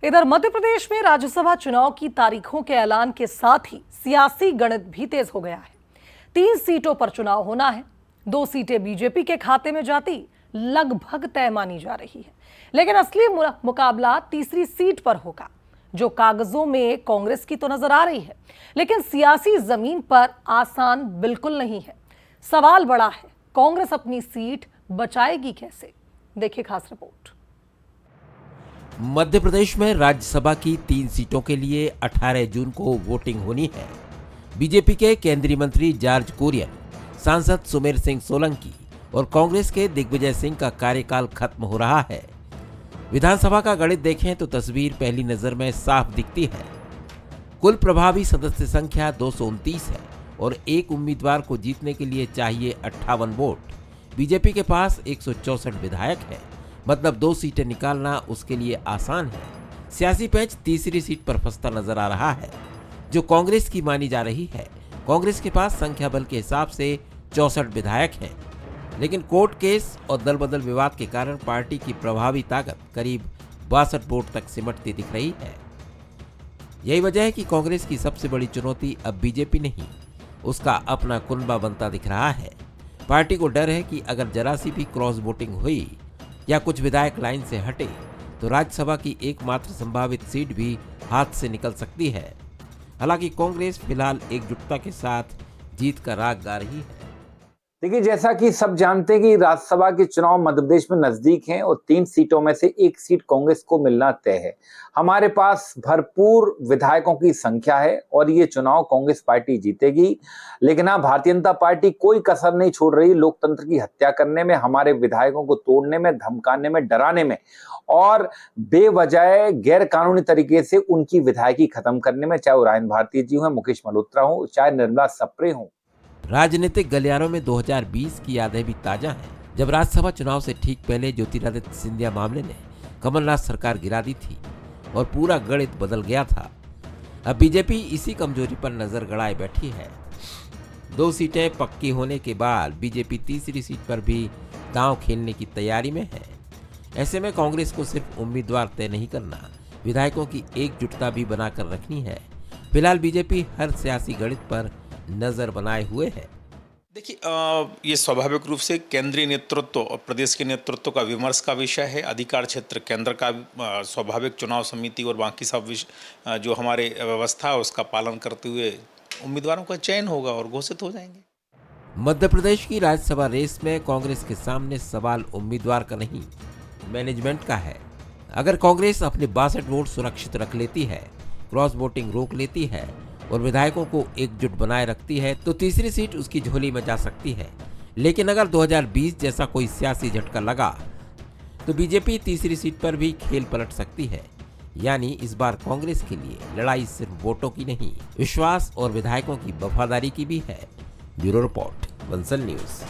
इधर मध्य प्रदेश में राज्यसभा चुनाव की तारीखों के ऐलान के साथ ही सियासी गणित भी तेज हो गया है। 3 सीटों पर चुनाव होना है। 2 सीटें बीजेपी के खाते में जाती लगभग तय मानी जा रही है, लेकिन असली मुकाबला तीसरी सीट पर होगा, जो कागजों में कांग्रेस की तो नजर आ रही है, लेकिन सियासी जमीन पर आसान बिल्कुल नहीं है। सवाल बड़ा है, कांग्रेस अपनी सीट बचाएगी कैसे? देखिए खास रिपोर्ट। मध्य प्रदेश में राज्यसभा की 3 सीटों के लिए 18 जून को वोटिंग होनी है। बीजेपी के केंद्रीय मंत्री जॉर्ज कुरियन, सांसद सुमेर सिंह सोलंकी और कांग्रेस के दिग्विजय सिंह का कार्यकाल खत्म हो रहा है। विधानसभा का गणित देखें तो तस्वीर पहली नजर में साफ दिखती है। कुल प्रभावी सदस्य संख्या 229 है और एक उम्मीदवार को जीतने के लिए चाहिए 58 वोट। बीजेपी के पास 164 विधायक है, मतलब 2 सीटें निकालना उसके लिए आसान है। सियासी पैंच तीसरी सीट पर फंसता नजर आ रहा है, जो कांग्रेस की मानी जा रही है। कांग्रेस के पास संख्या बल के हिसाब से 64 विधायक हैं, लेकिन कोर्ट केस और दल बदल विवाद के कारण पार्टी की प्रभावी ताकत करीब 62 वोट तक सिमटती दिख रही है। यही वजह है कि कांग्रेस की सबसे बड़ी चुनौती अब बीजेपी नहीं, उसका अपना कुनबा बनता दिख रहा है। पार्टी को डर है कि अगर जरा सी भी क्रॉस वोटिंग हुई या कुछ विधायक लाइन से हटे तो राज्यसभा की एकमात्र संभावित सीट भी हाथ से निकल सकती है। हालांकि कांग्रेस फिलहाल एकजुटता के साथ जीत का राग गा रही है। देखिए, जैसा कि सब जानते हैं कि राज्यसभा के चुनाव मध्य प्रदेश में नजदीक हैं और 3 सीटों में से 1 सीट कांग्रेस को मिलना तय है। हमारे पास भरपूर विधायकों की संख्या है और ये चुनाव कांग्रेस पार्टी जीतेगी। लेकिन हाँ, भारतीय जनता पार्टी कोई कसर नहीं छोड़ रही लोकतंत्र की हत्या करने में, हमारे विधायकों को तोड़ने में, धमकाने में, डराने में और बेवजह गैर कानूनी तरीके से उनकी विधायकी खत्म करने में, चाहे वो रायन भारती जी हो, मुकेश मल्होत्रा हो, चाहे निर्मला सप्रे हो। राजनीतिक गलियारों में 2020 की यादें भी ताजा हैं, जब राज्यसभा चुनाव से ठीक पहले ज्योतिरादित्य सिंधिया मामले ने कमलनाथ सरकार गिरा दी थी और पूरा गणित बदल गया था। अब बीजेपी इसी कमजोरी पर नजर गड़ाए बैठी है। 2 सीटें पक्की होने के बाद बीजेपी तीसरी सीट पर भी दांव खेलने की तैयारी में है। ऐसे में कांग्रेस को सिर्फ उम्मीदवार तय नहीं करना, विधायकों की एकजुटता भी बनाकर रखनी है। फिलहाल बीजेपी हर सियासी गणित पर नजर बनाए हुए है। देखिए, ये स्वाभाविक रूप से केंद्रीय नेतृत्व और प्रदेश के नेतृत्व का विमर्श का विषय है। अधिकार क्षेत्र केंद्र का स्वाभाविक चुनाव समिति और बाकी सब जो हमारे व्यवस्था है उसका पालन करते हुए उम्मीदवारों का चयन होगा और घोषित हो जाएंगे। मध्य प्रदेश की राज्यसभा रेस में कांग्रेस के सामने सवाल उम्मीदवार का नहीं, मैनेजमेंट का है। अगर कांग्रेस अपने 62 वोट सुरक्षित रख लेती है, क्रॉस वोटिंग रोक लेती है और विधायकों को एकजुट बनाए रखती है तो तीसरी सीट उसकी झोली में जा सकती है। लेकिन अगर 2020 जैसा कोई सियासी झटका लगा तो बीजेपी तीसरी सीट पर भी खेल पलट सकती है। यानी इस बार कांग्रेस के लिए लड़ाई सिर्फ वोटों की नहीं, विश्वास और विधायकों की वफादारी की भी है। Bureau report, Bansal news.